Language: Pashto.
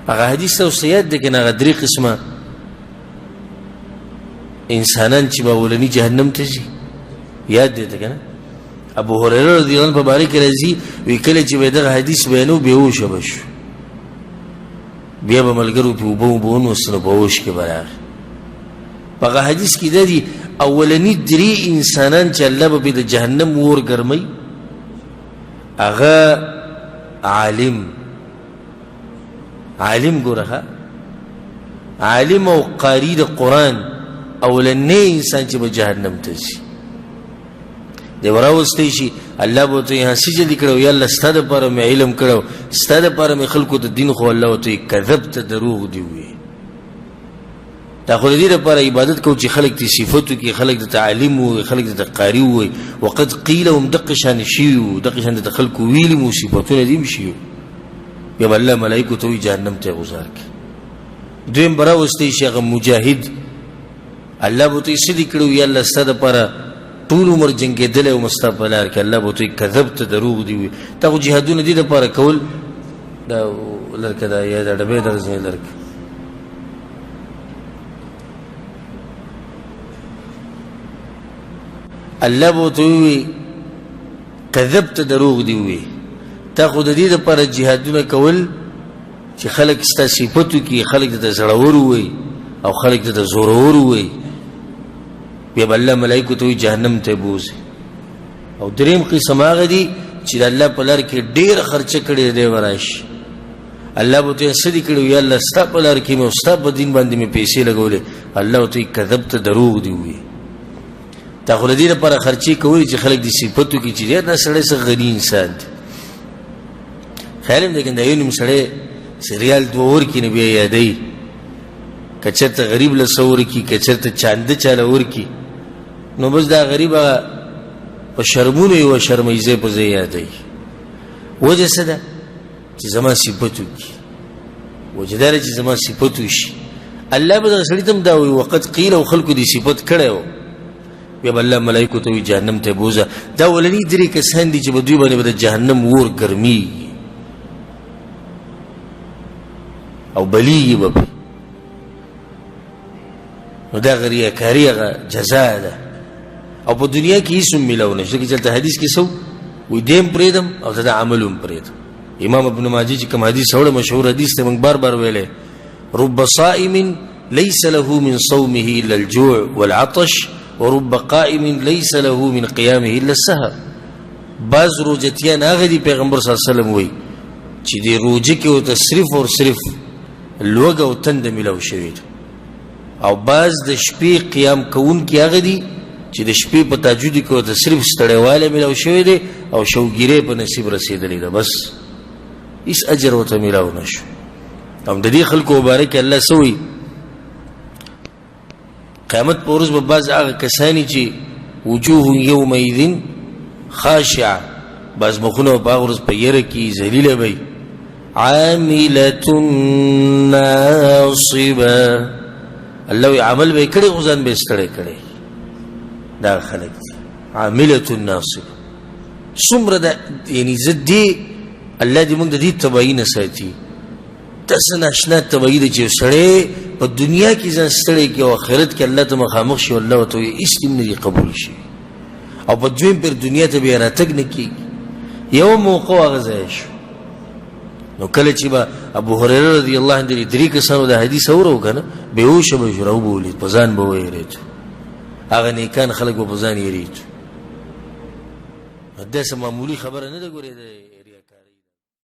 هغه حدیث ته سیاد دی کنه هغه درې قسمه انسانان چې به ولني جهنم ته ځي یاد دی کنه ابو هريره رضی الله عنه په باره کې راځي وی کله چې به دغه حدیث بیانو بیهوش بشو بیا به ملګرو په وبونو سره بهوش کې براغ په حدیث کې دی اولنی درې انسانان چې الله به د جهنم ور ګرمي هغه عالم ګورخه عالم او قاری د قران اولنی انسان چې به جهنم ته شي دی وراوستي شي الله به ته یې سجدي کړو یا الله ستاده پر مې علم کړو ستاده پر مې خلکو د دین خو الله ته کذبت دروغ دی وي دا خو دې لپاره عبادت کو چې خلک دې صفاتو کې خلک د تعلیم او خلک د قاری وي وقد قيل هم دقشان شيو دقشان د خلکو ویلي مو صفاتونه دې شيو یا الله ملائکه ته جهنم ته غزار کی دویم براوستي شي هغه مجاهد الله به ته سدي کړو یا الله ستاده پر طول عمر جنگې دل او مستقبلار کې الله به ته کذبت دروغ دی وي ته جهادونه دي لپاره کول دا لکه دا یا دا ډبه درځي لکه الله به ته کذبت دروغ دی وي ته خود دې لپاره جهادونه کول چې خلک ستا صفاتو کې خلک د زړور وي او خلک د زورور وي بیا الله ملائکه ته جهنم ته بوزي او دریم قسم هغه دي چې الله په لار کې ډیر خرچ کړي دی ورش الله به ته سدي کړي یا الله ستا په لار کې مې ستا په دین باندې مې پیسې لګولې الله ته کذبت دروغ دی وي تا خو دې لپاره خرچي کوي چې خلک دې صفاتو کې چې نه سړی څه غني انسان خیالم دې کنده یو نیم سړی سریال دوور کې نه بیا یادې کچته غریب له سور کې کچته چاند چاله ور کې نو بس دا غریب په شرمونه او شرمایزه په ځای یادې وجه څه ده چې زما صفاتو کې وجدار چې زما صفاتو شي الله به سړی تم دا وي وقت قيل او خلق دي صفات کړو بیا الله ملائکه ته جهنم ته بوزا دا ولني درې کسان دي چې په دوی باندې د جهنم ور ګرمي او بلی به نو دا غریه کاریغه جزاء ده او په دنیا کې هیڅ ملونه چې چلته حدیث کې سو وې دیم پریدم او دا عملوم پریدم امام ابن ماجه چې کوم حدیث اورل مشهور حدیث ته موږ بار ویلې رب صائم ليس له من صومه الا الجوع والعطش ورب قائم ليس له من قيامه الا السهر باز روجتیان هغه دی پیغمبر صلی الله علیه وسلم وی چې دی روجه کې او تصرف او صرف لوګه او تند ملو شوی او باز د شپې قیام کوون کې هغه دی چې د شپې په تهجد کې او تصرف ستړیواله ملو شوی دی او شوګیره په نصیب رسیدلی ده بس اس اجر او ته ملو نشو هم د دې خلکو مبارک الله سوی قیامت پر ورځ به باز هغه کسانی چې وجوه یومئذ خاشعه باز مخونه په هغه ورځ په یره کې ذلیله وي عامله ناصبه الله عمل به کړي غزان به ستړي کړي دا خلک عامله ناصبه څومره د یعنی زدي الله دې موږ د دې تبعین ساتي تاسو ناشنا تبعید چې سړی په دنیا کې ځان ستړي کې او آخرت کې الله ته مخامخ شي الله ته استیم نه قبول شي او په دویم پر دنیا ته بیا راتګ نه کیږي یو موقع غزاش نو کله چې با ابو هريره رضی الله عنه درې کسانو د حدیث اورو کنه بهوش به شروع بولید پزان به وېریت هغه نیکان خلک په پزان یریت دا سم معمولی خبره نه ده ګورې